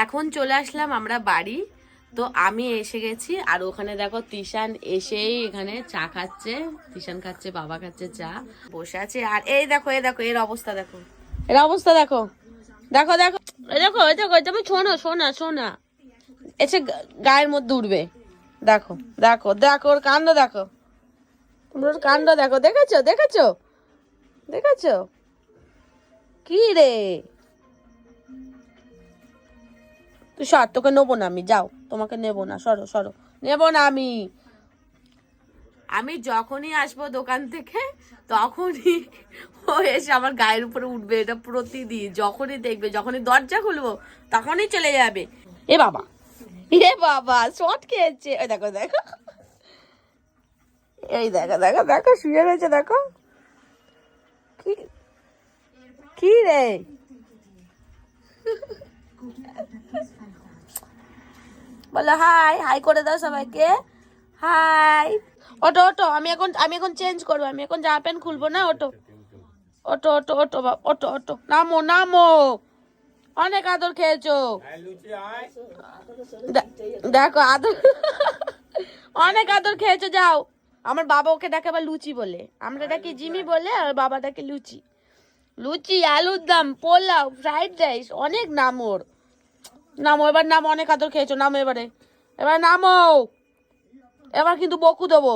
এখন চলে আসলাম আমরা বাড়ি। তো আমি এসে গেছি, আর ওখানে দেখো তিশান এসেই এখানে চা খাচ্ছে। তিশান খাচ্ছে, বাবা খাচ্ছে চা, বসে আছে। আর এই দেখো এর অবস্থা দেখো, এর অবস্থা দেখো, দেখো দেখো দেখো দেখো, তুমি শোনো শোনা শোনা এসে গায়ের মধ্যে উঠবে। দেখো দেখো দেখো ওর কাণ্ড দেখো, তোমরা ওর কাণ্ড দেখো, দেখেছো দেখেছো দেখেছো? কি রে তুই সর, তোকে নেবো না আমি, যাও, তোমাকে নেবো না, সরো সরো, নেবো না আমি। আমি যখনই আসবো দোকান থেকে তখনই ও এসে আমার গায়ের উপরে উঠবে, এটা প্রতিদিন। যখনই দেখবে, যখনই দরজা খুলবো তখনই চলে যাবে। এ বাবা, এ বাবা, শর্ট খেয়েছে। ওই দেখো দেখো, এই দেখো দেখো দেখো, শুয়ে রয়েছে দেখো। কি কি রে, বলো হাই, হাই করে দাও সবাইকে, হাই। ওটো ওটো, আমি এখন চেঞ্জ করবো, আমি এখন জামা প্যান্ট খুলবো না। ওটো ওটো ওটো ওটো ওটো ওটো, নামো নামো, অনেক আদর খেয়েছো। দেখো আদর, অনেক আদর খেয়েছো, যাও। আমার বাবা ওকে ডাকে আবার লুচি বলে, আমরা ডাকি জিমি বলে, আর বাবা ডাকে লুচি। লুচি, আলুর দম, পোলাও, ফ্রাইড রাইস, অনেক নাম ওর। নামো এবার, নামো, অনেক আদর খেয়েছো, নামো এবারে, এবার নামো, এবার কিন্তু বকু দেবো।